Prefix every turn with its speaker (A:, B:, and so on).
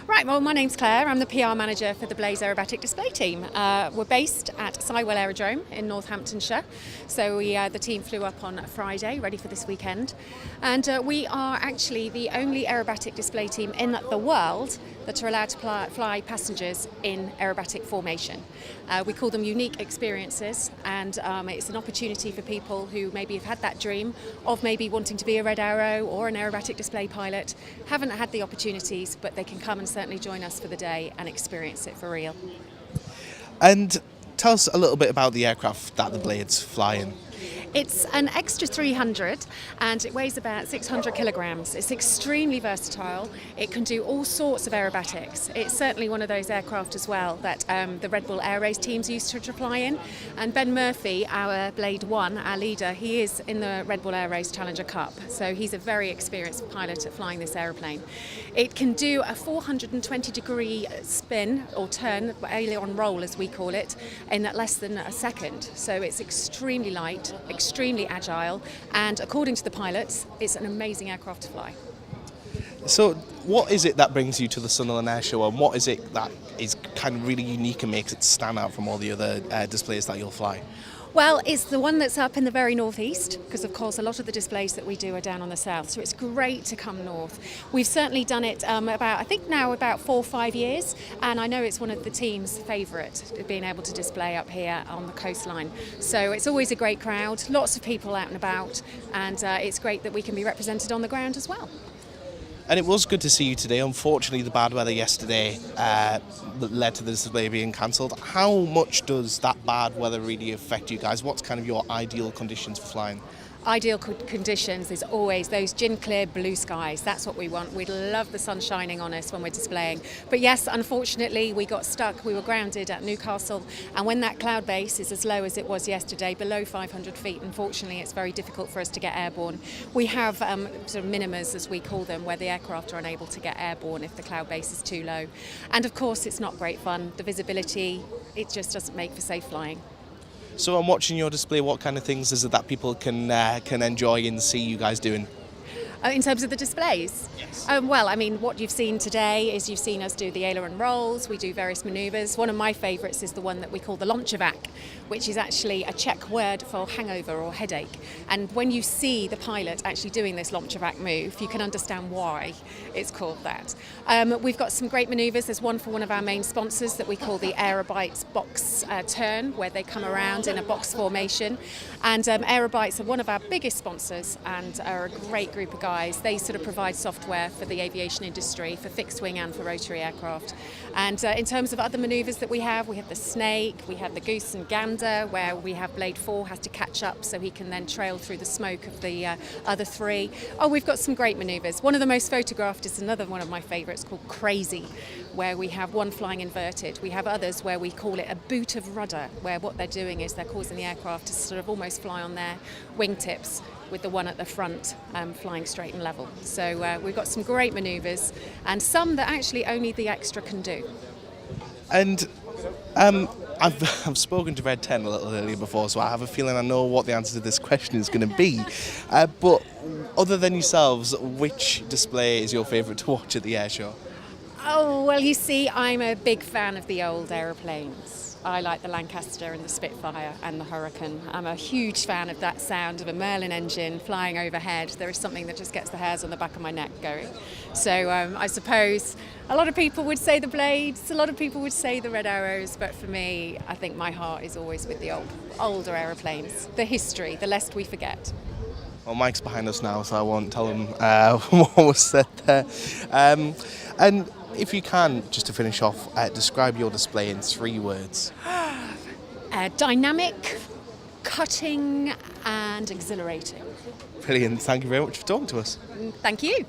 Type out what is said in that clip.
A: Right, well, my name's Clare. I'm the PR manager for the Blades Aerobatic Display Team. We're based at Sywell Aerodrome in Northamptonshire. So the team flew up on Friday, ready for this weekend. And we are actually the only aerobatic display team in the world that are allowed to fly passengers in aerobatic formation. We call them unique experiences, and it's an opportunity for people who maybe have had that dream of maybe wanting to be a Red Arrow or an aerobatic display pilot, haven't had the opportunities, but they can come and certainly join us for the day and experience it for real.
B: And tell us a little bit about the aircraft that the Blades fly in.
A: It's an Extra 300 and it weighs about 600 kilograms. It's extremely versatile. It can do all sorts of aerobatics. It's certainly one of those aircraft as well that the Red Bull Air Race teams used to fly in. And Ben Murphy, our Blade 1, our leader, he is in the Red Bull Air Race Challenger Cup. So he's a very experienced pilot at flying this aeroplane. It can do a 420-degree spin or turn, aileron roll as we call it, in less than a second. So it's extremely light, extremely agile, and according to the pilots, it's an amazing aircraft to fly.
B: So what is it that brings you to the Sunderland Airshow, and what is it that is kind of really unique and makes it stand out from all the other displays that you'll fly?
A: Well, it's the one that's up in the very northeast, because of course a lot of the displays that we do are down on the south, so it's great to come north. We've certainly done it about 4 or 5 years, and I know it's one of the team's favourite, being able to display up here on the coastline. So it's always a great crowd, lots of people out and about, and it's great that we can be represented on the ground as well.
B: And it was good to see you today. Unfortunately, the bad weather yesterday led to the display being cancelled. How much does that bad weather really affect you guys? What's kind of your ideal conditions for flying?
A: Ideal conditions is always those gin-clear blue skies. That's what we want. We'd love the sun shining on us when we're displaying. But yes, unfortunately, we got stuck. We were grounded at Newcastle, and when that cloud base is as low as it was yesterday, below 500 feet, unfortunately, it's very difficult for us to get airborne. We have sort of minimas, as we call them, where the aircraft are unable to get airborne if the cloud base is too low. And of course, it's not great fun. The visibility, it just doesn't make for safe flying.
B: So I'm watching your display. What kind of things is it that people can enjoy and see you guys doing?
A: In terms of the displays?
B: Yes.
A: Well, I mean, what you've seen today is you've seen us do the aileron rolls, we do various manoeuvres. One of my favourites is the one that we call the launchovac, which is actually a Czech word for hangover or headache. And when you see the pilot actually doing this launchovac move, you can understand why it's called that. We've got some great manoeuvres. There's one for one of our main sponsors that we call the Aerobites box turn, where they come around in a box formation. And Aerobites are one of our biggest sponsors and are a great group of guys. They sort of provide software for the aviation industry, for fixed wing and for rotary aircraft. And in terms of other manoeuvres that we have the snake, we have the goose and gander, where we have Blade 4 has to catch up so he can then trail through the smoke of the other three. Oh, we've got some great manoeuvres. One of the most photographed is another one of my favourites called Crazy, where we have one flying inverted. We have others where we call it a boot of rudder, where what they're doing is they're causing the aircraft to sort of almost fly on their wingtips, with the one at the front flying straight and level. So we've got some great manoeuvres, and some that actually only the extra can do.
B: And I've spoken to Red 10 a little earlier before, so I have a feeling I know what the answer to this question is going to be. But other than yourselves, which display is your favourite to watch at the airshow?
A: Oh, well, you see, I'm a big fan of the old aeroplanes. I like the Lancaster and the Spitfire and the Hurricane. I'm a huge fan of that sound of a Merlin engine flying overhead. There is something that just gets the hairs on the back of my neck going. So I suppose a lot of people would say the Blades, a lot of people would say the Red Arrows, but for me, I think my heart is always with the older aeroplanes, the history, the lest we forget.
B: Well, Mike's behind us now, so I won't tell him what was said there. And if you can, just to finish off, describe your display in 3 words.
A: Dynamic, cutting, and exhilarating.
B: Brilliant. Thank you very much for talking to us.
A: Thank you.